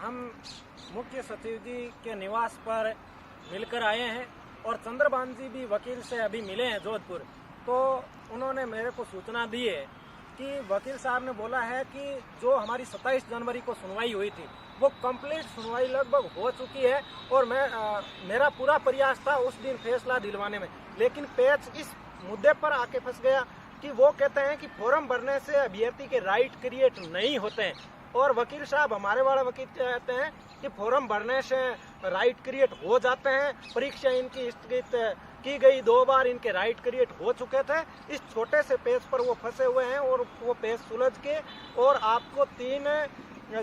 हम मुख्य सचिव जी के निवास पर मिलकर आए हैं और चंद्रभान जी भी वकील से अभी मिले हैं जोधपुर। तो उन्होंने मेरे को सूचना दी है कि वकील साहब ने बोला है कि जो हमारी 27 जनवरी को सुनवाई हुई थी वो कंप्लीट सुनवाई लगभग हो चुकी है और मेरा पूरा प्रयास था उस दिन फैसला दिलवाने में, लेकिन पेच इस मुद्दे पर आके फंस गया कि वो कहते हैं कि फॉर्म भरने से अभ्यर्थी के राइट क्रिएट नहीं होते हैं और वकील साहब हमारे वाले वकील कहते हैं कि फॉर्म भरने से राइट क्रिएट हो जाते हैं। परीक्षा इनकी स्थगित की गई 2 बार, इनके राइट क्रिएट हो चुके थे। इस छोटे से पेज पर वो फंसे हुए हैं और वो पेज सुलझ के और आपको 3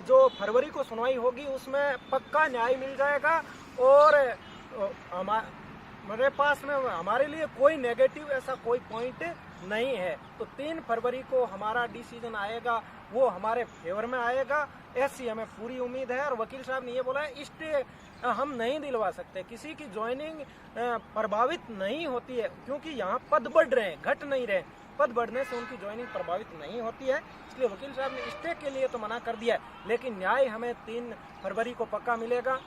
जो फरवरी को सुनवाई होगी उसमें पक्का न्याय मिल जाएगा और मेरे पास में हमारे लिए कोई नेगेटिव ऐसा कोई पॉइंट नहीं है। तो 3 फरवरी को हमारा डिसीजन आएगा, वो हमारे फेवर में आएगा, ऐसी हमें पूरी उम्मीद है। और वकील साहब ने ये बोला है स्टे हम नहीं दिलवा सकते, किसी की ज्वाइनिंग प्रभावित नहीं होती है क्योंकि यहाँ पद बढ़ रहे हैं, घट नहीं रहे। पद बढ़ने से उनकी ज्वाइनिंग प्रभावित नहीं होती है, इसलिए वकील साहब ने स्टे के लिए तो मना कर दिया है, लेकिन न्याय हमें 3 फरवरी को पक्का मिलेगा।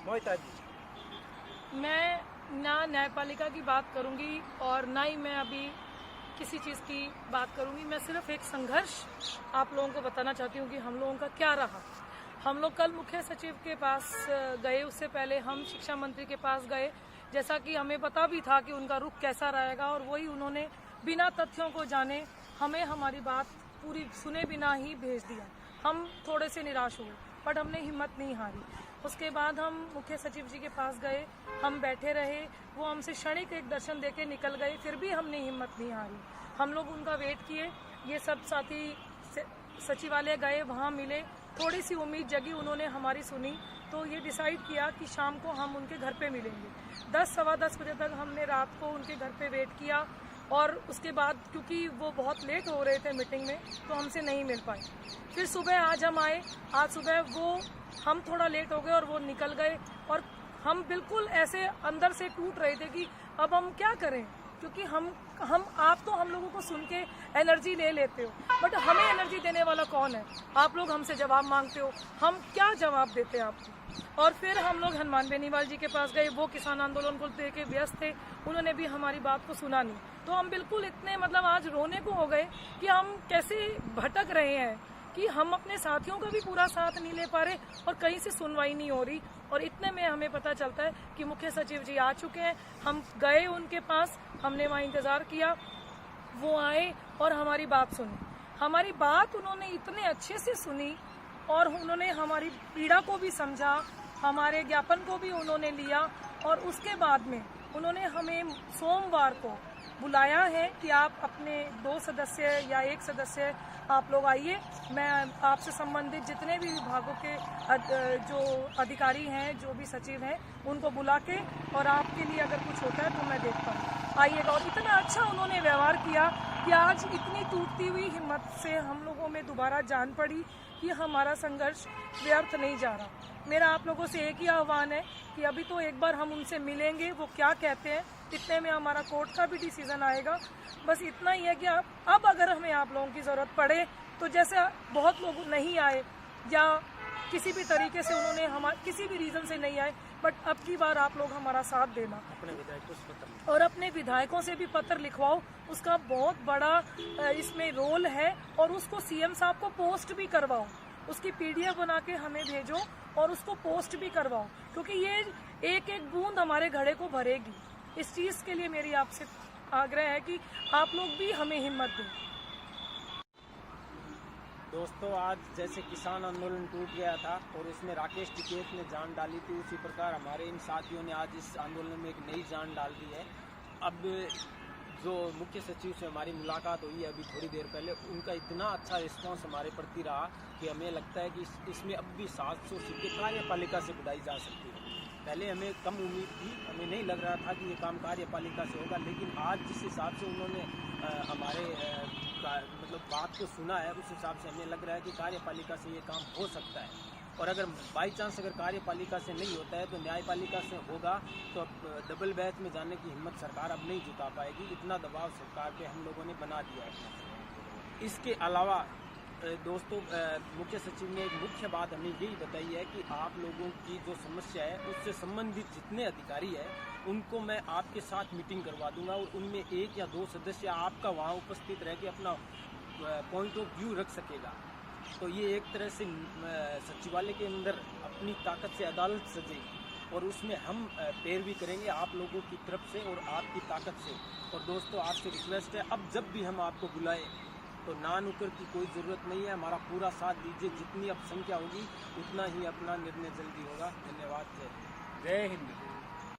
मोहिता जी, मैं ना न्यायपालिका की बात करूंगी और ना ही मैं अभी किसी चीज़ की बात करूंगी। मैं सिर्फ एक संघर्ष आप लोगों को बताना चाहती हूँ कि हम लोगों का क्या रहा। हम लोग कल मुख्य सचिव के पास गए, उससे पहले हम शिक्षा मंत्री के पास गए, जैसा कि हमें पता भी था कि उनका रुख कैसा रहेगा और वही उन्होंने बिना तथ्यों को जाने हमें हमारी बात पूरी सुने बिना ही भेज दिया। हम थोड़े से निराश हुए बट हमने हिम्मत नहीं हारी। उसके बाद हम मुख्य सचिव जी के पास गए, हम बैठे रहे, वो हमसे क्षणिक एक दर्शन देके निकल गए, फिर भी हमने हिम्मत नहीं हारी। हम लोग उनका वेट किए, ये सब साथी सचिवालय गए, वहाँ मिले, थोड़ी सी उम्मीद जगी, उन्होंने हमारी सुनी तो ये डिसाइड किया कि शाम को हम उनके घर पे मिलेंगे। 10 सवा 10 बजे तक हमने रात को उनके घर पे वेट किया और उसके बाद क्योंकि वो बहुत लेट हो रहे थे मीटिंग में तो हमसे नहीं मिल पाए। फिर सुबह आज हम आए, आज सुबह हम थोड़ा लेट हो गए और वो निकल गए और हम बिल्कुल ऐसे अंदर से टूट रहे थे कि अब हम क्या करें, क्योंकि हम आप तो हम लोगों को सुन के एनर्जी ले लेते हो बट हमें एनर्जी देने वाला कौन है? आप लोग हमसे जवाब मांगते हो, हम क्या जवाब देते हैं आपको? और फिर हम लोग हनुमान बेनीवाल जी के पास गए, वो किसान आंदोलन को लेके व्यस्त थे, उन्होंने भी हमारी बात को सुना नहीं। तो हम बिल्कुल इतने आज रोने को हो गए कि हम कैसे भटक रहे हैं कि हम अपने साथियों का भी पूरा साथ नहीं ले पा रहे और कहीं से सुनवाई नहीं हो रही। और इतने में हमें पता चलता है कि मुख्य सचिव जी आ चुके हैं। हम गए उनके पास, हमने वहाँ इंतज़ार किया, वो आए और हमारी बात सुनी। हमारी बात उन्होंने इतने अच्छे से सुनी और उन्होंने हमारी पीड़ा को भी समझा, हमारे ज्ञापन को भी उन्होंने लिया और उसके बाद में उन्होंने हमें सोमवार को बुलाया है कि आप अपने 2 सदस्य या 1 सदस्य आप लोग आइए, मैं आपसे संबंधित जितने भी विभागों के जो अधिकारी हैं, जो भी सचिव हैं, उनको बुला के और आपके लिए अगर कुछ होता है तो मैं देखता हूँ, आइएगा। और इतना अच्छा उन्होंने व्यवहार किया कि आज इतनी टूटती हुई हिम्मत से हम लोगों में दोबारा जान पड़ी कि हमारा संघर्ष व्यर्थ नहीं जा रहा। मेरा आप लोगों से एक ही आह्वान है कि अभी तो एक बार हम उनसे मिलेंगे, वो क्या कहते हैं, इतने में हमारा कोर्ट का भी डिसीजन आएगा। बस इतना ही है कि अब अगर हमें आप लोगों की ज़रूरत पड़े तो जैसे बहुत लोग नहीं आए या किसी भी तरीके से उन्होंने किसी भी रीज़न से नहीं आए, बट अब की बार आप लोग हमारा साथ देना, अपने विधायकों से पत्र और अपने विधायकों से भी पत्र लिखवाओ, उसका बहुत बड़ा इसमें रोल है। और उसको सीएम साहब को पोस्ट भी करवाओ, उसकी पीडीएफ बना के हमें भेजो और उसको पोस्ट भी करवाओ, क्योंकि ये एक एक बूंद हमारे घड़े को भरेगी। इस चीज़ के लिए मेरी आपसे आग्रह है कि आप लोग भी हमें हिम्मत दें। दोस्तों, आज जैसे किसान आंदोलन टूट गया था और उसमें राकेश टिकैत ने जान डाली थी, उसी प्रकार हमारे इन साथियों ने आज इस आंदोलन में एक नई जान डाल दी है। अब जो मुख्य सचिव से हमारी मुलाकात हुई है अभी थोड़ी देर पहले, उनका इतना अच्छा रिस्पांस हमारे प्रति रहा कि हमें लगता है कि इसमें अब भी 700 सीटें कार्यपालिका से बुलाई जा सकती है। पहले हमें कम उम्मीद थी, हमें नहीं लग रहा था कि ये काम कार्यपालिका से होगा, लेकिन आज जिस हिसाब से उन्होंने हमारे बात को सुना है, उस हिसाब से हमें लग रहा है कि कार्यपालिका से ये काम हो सकता है। और अगर बाई चांस अगर कार्यपालिका से नहीं होता है तो न्यायपालिका से होगा, तो अब डबल बेंच में जाने की हिम्मत सरकार अब नहीं जुटा पाएगी। इतना दबाव सरकार पे हम लोगों ने बना दिया है। इसके अलावा दोस्तों, मुख्य सचिव ने एक मुख्य बात हमें यही बताई है कि आप लोगों की जो समस्या है उससे संबंधित जितने अधिकारी हैं उनको मैं आपके साथ मीटिंग करवा दूंगा और उनमें 1 या 2 सदस्य आपका वहाँ उपस्थित रह के अपना पॉइंट ऑफ व्यू रख सकेगा। तो ये एक तरह से सचिवालय के अंदर अपनी ताकत से अदालत सजेगी और उसमें हम पैरवी करेंगे आप लोगों की तरफ से और आपकी ताकत से। और दोस्तों, आपसे रिक्वेस्ट है, अब जब भी हम आपको बुलाएं तो ना नुकर की कोई ज़रूरत नहीं है, हमारा पूरा साथ दीजिए। जितनी अब संख्या होगी उतना ही अपना निर्णय जल्दी होगा। धन्यवाद। जय हिंद। जय हिंद।